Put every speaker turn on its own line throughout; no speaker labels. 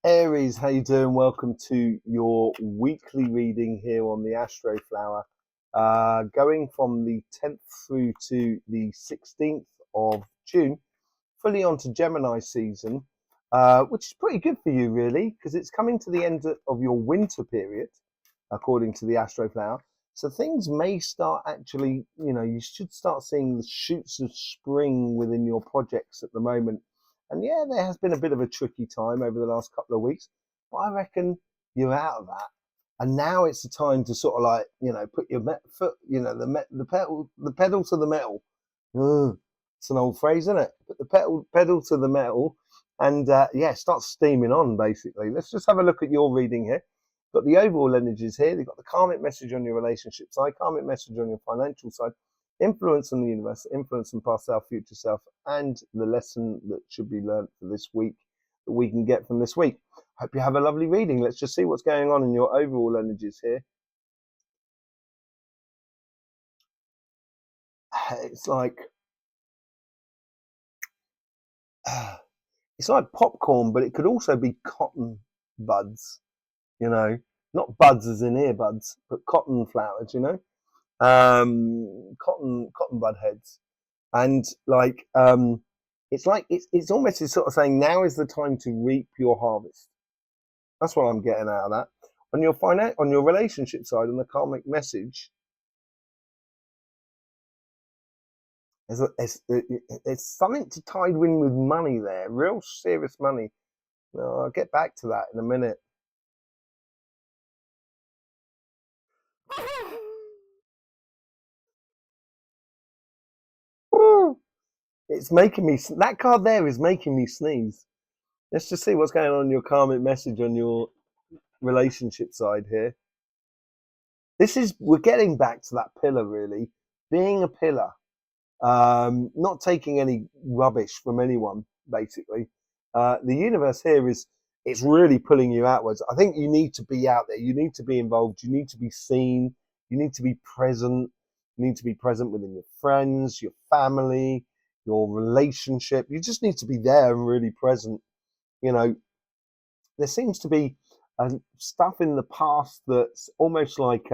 Aries, how you doing? Welcome to your weekly reading here on the Astroflower. Going from the 10th through to the 16th of June, fully onto Gemini season, which is pretty good for you, really, because it's coming to the end of your winter period, according to the Astroflower. So things may start actually, you should start seeing the shoots of spring within your projects at the moment. And yeah, there has been a bit of a tricky time over the last couple of weeks, but I reckon you're out of that. And now it's the time to sort of like, put your foot, the pedal to the metal. It's an old phrase, isn't it? Put the pedal to the metal, and start steaming on. Basically, let's just have a look at your reading here. Got the overall energies here. They've got the karmic message on your relationship side, karmic message on your financial side, influence on the universe, influence on past self, future self, and the lesson that should be learned for this week that we can get from this week. Hope you have a lovely reading. Let's just see what's going on in your overall energies here. It's like popcorn, but it could also be cotton buds. Not buds as in earbuds, but cotton flowers. Cotton bud heads, and it's almost sort of saying now is the time to reap your harvest. That's what I'm getting out of that. On your relationship side, on the karmic message, it's something to tide in with money there, real serious money. I'll get back to that in a minute. It's making me, that card there is making me sneeze. Let's just see what's going on in your karmic message on your relationship side here. We're getting back to that pillar, really. Being a pillar. Not taking any rubbish from anyone, basically. The universe here it's really pulling you outwards. I think you need to be out there. You need to be involved. You need to be seen. You need to be present. You need to be present within your friends, your family, your relationship. You just need to be there and really present. There seems to be stuff in the past that's almost like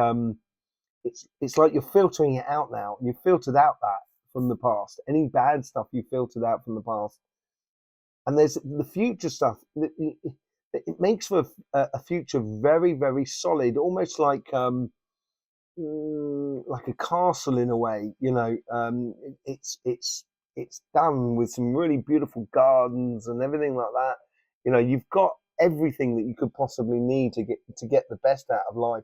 it's like you're filtering it out now. You've filtered out that from the past. Any bad stuff you filtered out from the past. And there's the future stuff. It makes for a future very, very solid, almost like a castle in a way. It's done with some really beautiful gardens and everything like that. You've got everything that you could possibly need to get the best out of life.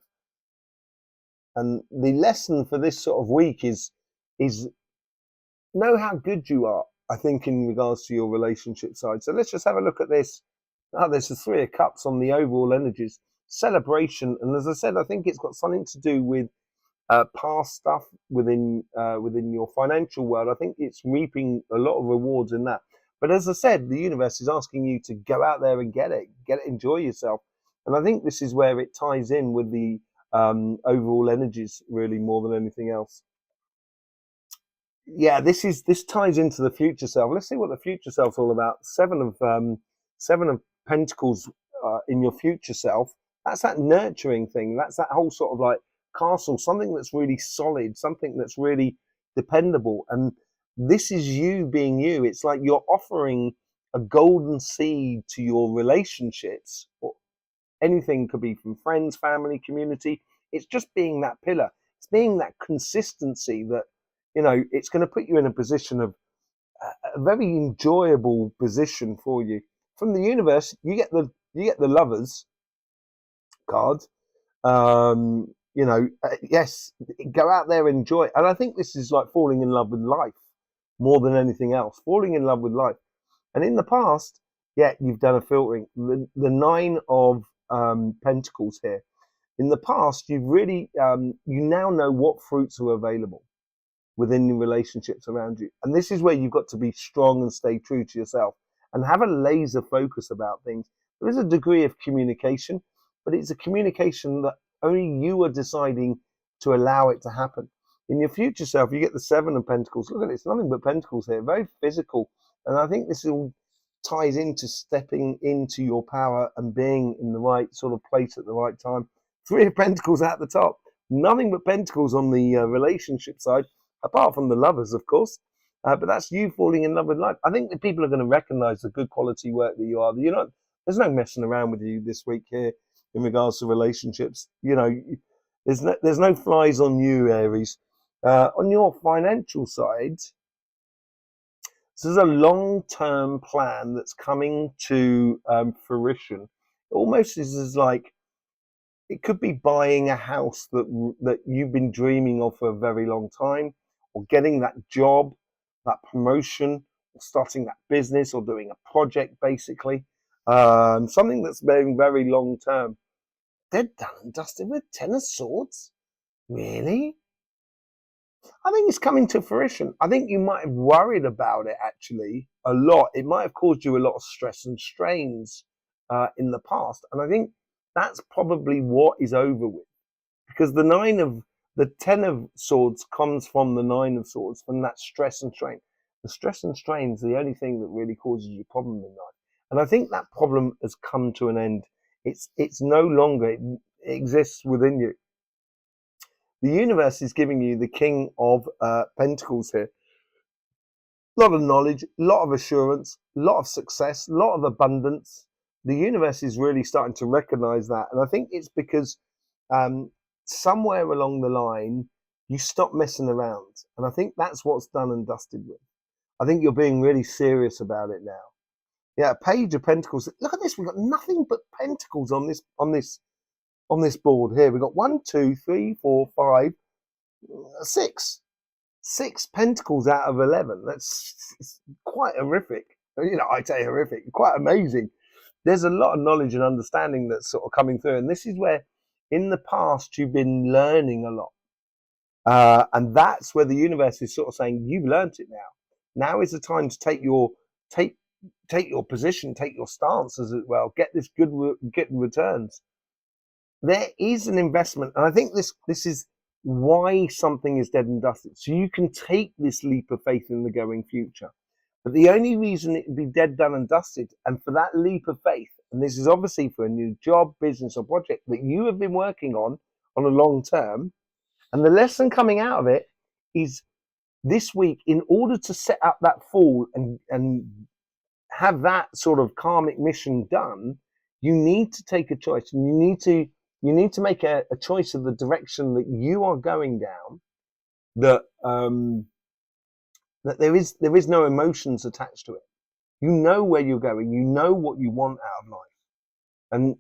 And the lesson for this sort of week is know how good you are, I think, in regards to your relationship side. So let's just have a look at this. There's the Three of Cups on the overall energies. Celebration. And as I said, I think it's got something to do with past stuff within your financial world. I think it's reaping a lot of rewards in that. But as I said, the universe is asking you to go out there and get it, enjoy yourself. And I think this is where it ties in with the overall energies, really, more than anything else. Yeah, this ties into the future self. Let's see what the future self's all about. Seven of Pentacles in your future self. That's that nurturing thing. That's that whole sort of like castle, something that's really solid, something that's really dependable. And this is you being you. It's like you're offering a golden seed to your relationships. Or anything could be from friends, family, community. It's just being that pillar. It's being that consistency that, it's going to put you in a position of a very enjoyable position for you. From the universe, you get the Lovers card. Yes, go out there and enjoy it. And I think this is like falling in love with life more than anything else. Falling in love with life. And in the past, you've done a filtering. The Nine of Pentacles here. In the past, you've really you now know what fruits are available within the relationships around you. And this is where you've got to be strong and stay true to yourself and have a laser focus about things. There is a degree of communication, but it's a communication that only you are deciding to allow it to happen. In your future self, you get the Seven of Pentacles. Look at it, it's nothing but pentacles here, very physical. And I think this will ties into stepping into your power and being in the right sort of place at the right time. Three of Pentacles at the top. Nothing but Pentacles on the relationship side, apart from the lovers, of course. But that's you falling in love with life. I think that people are going to recognize the good quality work that you are. You're not. There's no messing around with you this week here in regards to relationships. There's no flies on you, Aries. On your financial side, this is a long-term plan that's coming to fruition. It almost is like it could be buying a house that you've been dreaming of for a very long time, or getting that job, that promotion, or starting that business, or doing a project, basically. Something that's very, very long-term. They're done and dusted with Ten of Swords? Really? I think it's coming to fruition. I think you might have worried about it actually a lot. It might have caused you a lot of stress and strains in the past. And I think that's probably what is over with. Because the Ten of Swords comes from the Nine of Swords, from that stress and strain. The stress and strain is the only thing that really causes you a problem in life. And I think that problem has come to an end. It's no longer, it exists within you. The universe is giving you the King of Pentacles here. A lot of knowledge, a lot of assurance, a lot of success, a lot of abundance. The universe is really starting to recognize that. And I think it's because somewhere along the line, you stop messing around. And I think that's what's done and dusted with. I think you're being really serious about it now. Yeah, Page of Pentacles. Look at this. We've got nothing but Pentacles on this board here. We've got 1, 2, 3, 4, 5, 6. 6 Pentacles out of 11. That's quite horrific. I say horrific, quite amazing. There's a lot of knowledge and understanding that's sort of coming through. And this is where, in the past, you've been learning a lot. And that's where the universe is sort of saying, you've learned it now. Now is the time to take your position, take your stance as well, get returns. There is an investment, and I think this is why something is dead and dusted. So you can take this leap of faith in the going future. But the only reason it would be dead, done, and dusted, and for that leap of faith, and this is obviously for a new job, business, or project that you have been working on a long term, and the lesson coming out of it is this week, in order to set up that fall and have that sort of karmic mission done, you need to take a choice, and you need to make a choice of the direction that you are going down, that there is no emotions attached to it. You know where you're going, you know what you want out of life, and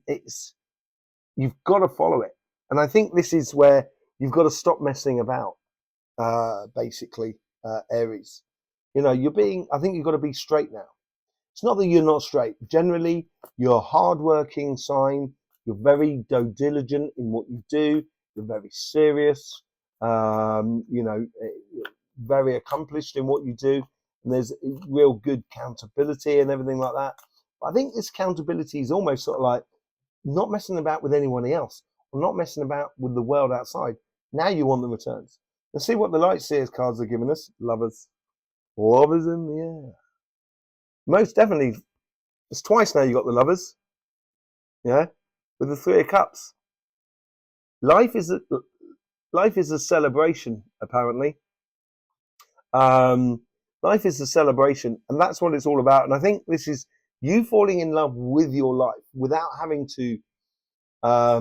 you've got to follow it. And I think this is where you've got to stop messing about, basically, Aries. I think you've got to be straight now. It's not that you're not straight. Generally, you're a hardworking sign. You're very diligent in what you do. You're very serious. Very accomplished in what you do. And there's real good accountability and everything like that. But I think this accountability is almost sort of like not messing about with anyone else, or not messing about with the world outside. Now you want the returns. Let's see what the Light Seers cards are giving us. Lovers. Lovers in the air. Most definitely, it's twice now you got the Lovers. Yeah, with the Three of Cups. Life is a celebration, apparently. Life is a celebration, and that's what it's all about. And I think this is you falling in love with your life without having to. I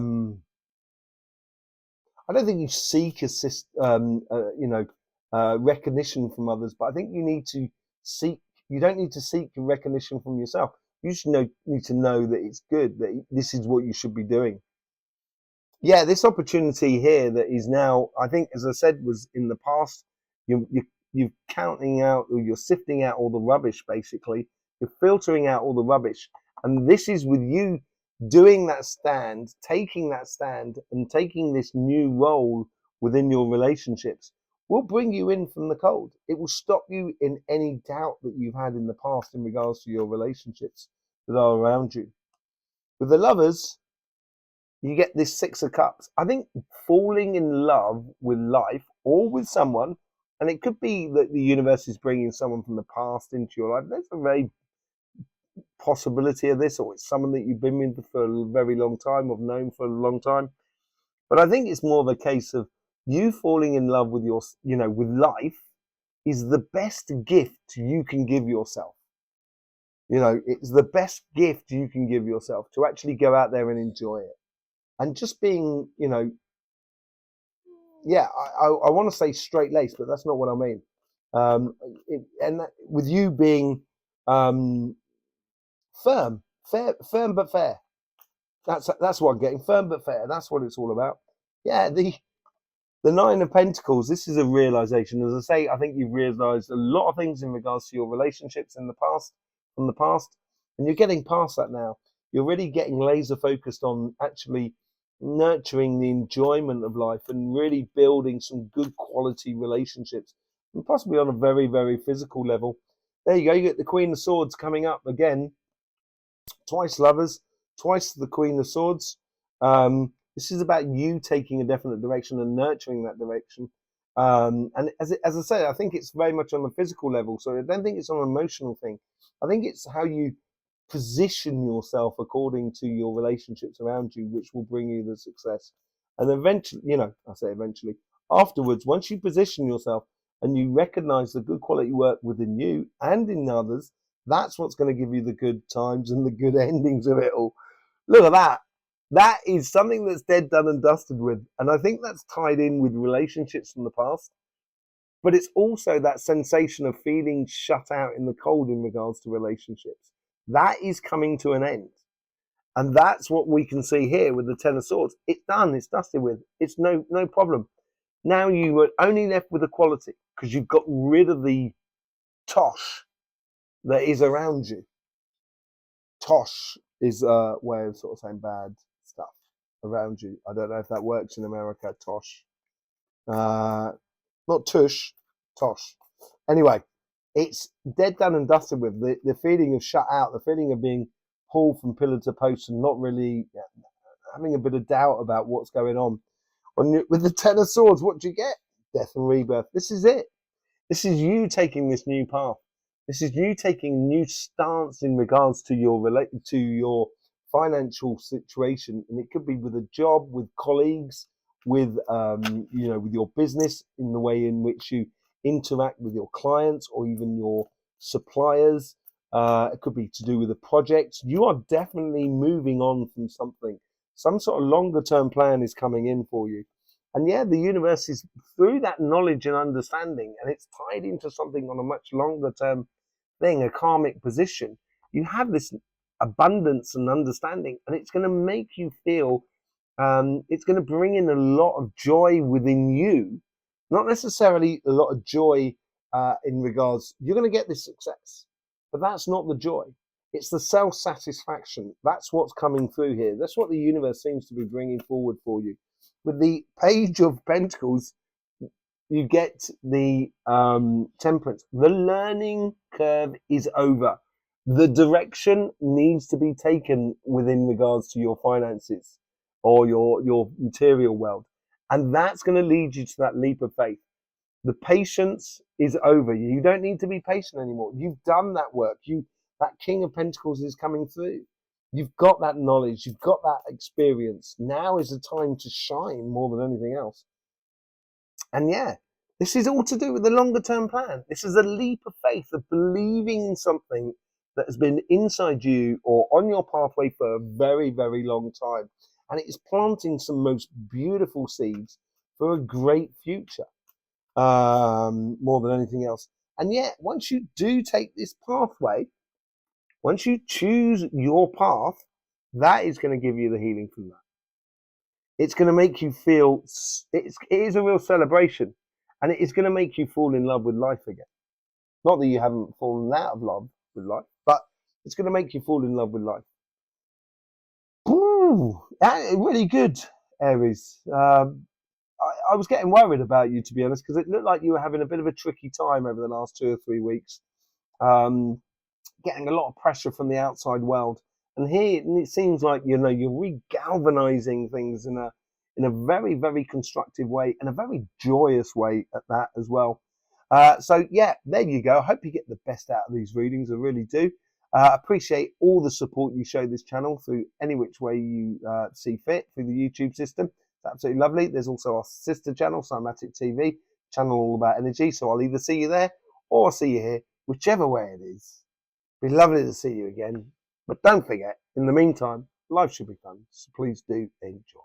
don't think you seek recognition from others, but I think you need to seek. You don't need to seek recognition from yourself. You should need to know that it's good, that this is what you should be doing. Yeah, this opportunity here that is now, I think, as I said, was in the past. You're counting out, or you're sifting out all the rubbish, basically. You're filtering out all the rubbish. And this is with you doing that stand, taking that stand, and taking this new role within your relationships will bring you in from the cold. It will stop you in any doubt that you've had in the past in regards to your relationships that are around you. With the Lovers, you get this Six of Cups. I think falling in love with life or with someone, and it could be that the universe is bringing someone from the past into your life. That's a very possibility of this, or it's someone that you've been with for a very long time or known for a long time. But I think it's more of a case of you falling in love with with life is the best gift you can give yourself. It's the best gift you can give yourself to actually go out there and enjoy it. And just being, I want to say straight laced, but that's not what I mean. With you being firm, firm but fair. That's what I'm getting. Firm but fair. That's what it's all about. Yeah, the Nine of Pentacles. This is a realization. As I say, I think you've realized a lot of things in regards to your relationships from the past, and you're getting past that now. You're really getting laser focused on actually nurturing the enjoyment of life and really building some good quality relationships, and possibly on a very, very physical level. There you go. You get the Queen of Swords coming up again. Twice Lovers, twice the Queen of Swords. This is about you taking a definite direction and nurturing that direction. And as I say, I think it's very much on the physical level. So I don't think it's on an emotional thing. I think it's how you position yourself according to your relationships around you, which will bring you the success. And eventually, I say eventually, afterwards, once you position yourself and you recognize the good quality work within you and in others, that's what's going to give you the good times and the good endings of it all. Look at that. That is something that's dead, done, and dusted with. And I think that's tied in with relationships from the past. But it's also that sensation of feeling shut out in the cold in regards to relationships. That is coming to an end. And that's what we can see here with the Ten of Swords. It's done. It's dusted with. It's no problem. Now you are only left with equality because you've got rid of the tosh that is around you. Tosh is a way of sort of saying bad stuff around you. I don't know if that works in America. Tosh, not tush, tosh. Anyway, it's dead, done, and dusted with. The feeling of shut out, the feeling of being pulled from pillar to post and not really having a bit of doubt about what's going on. With the Ten of Swords, what do you get? Death and rebirth. This is it. This is you taking this new path. This is you taking a new stance in regards to your financial situation, and it could be with a job, with colleagues, with with your business, in the way in which you interact with your clients or even your suppliers. It could be to do with a project. You are definitely moving on from something. Some sort of longer term plan is coming in for you. And yeah, the universe is through that knowledge and understanding, and it's tied into something on a much longer term thing, a karmic position. You have this abundance and understanding, and it's going to make you feel, it's going to bring in a lot of joy within you, not necessarily a lot of joy in regards, you're going to get this success, but that's not the joy. It's the self-satisfaction. That's what's coming through here. That's what the universe seems to be bringing forward for you. With the Page of Pentacles, you get the Temperance. The learning curve is over. The direction needs to be taken within regards to your finances or your material world. And that's going to lead you to that leap of faith. The patience is over. You don't need to be patient anymore. You've done that work. That King of Pentacles is coming through. You've got that knowledge. You've got that experience. Now is the time to shine more than anything else. And yeah, this is all to do with the longer term plan. This is a leap of faith of believing in something that has been inside you or on your pathway for a very, very long time. And it is planting some most beautiful seeds for a great future, more than anything else. And yet, once you do take this pathway, once you choose your path, that is going to give you the healing from that. It's going to make you feel, it is a real celebration, and it is going to make you fall in love with life again. Not that you haven't fallen out of love with life, but it's going to make you fall in love with life. Ooh, really good, Aries. I was getting worried about you, to be honest, because it looked like you were having a bit of a tricky time over the last 2 or 3 weeks. Getting a lot of pressure from the outside world, and here it seems like you're regalvanizing things in a very, very constructive way, and a very joyous way at that as well. So yeah, there you go. I hope you get the best out of these readings. I really do. Appreciate all the support you show this channel through any which way you see fit through the YouTube system. It's absolutely lovely. There's also our sister channel, Cymatic TV, channel all about energy. So I'll either see you there or I'll see you here, whichever way it is. It'd be lovely to see you again. But don't forget, in the meantime, life should be fun. So please do enjoy.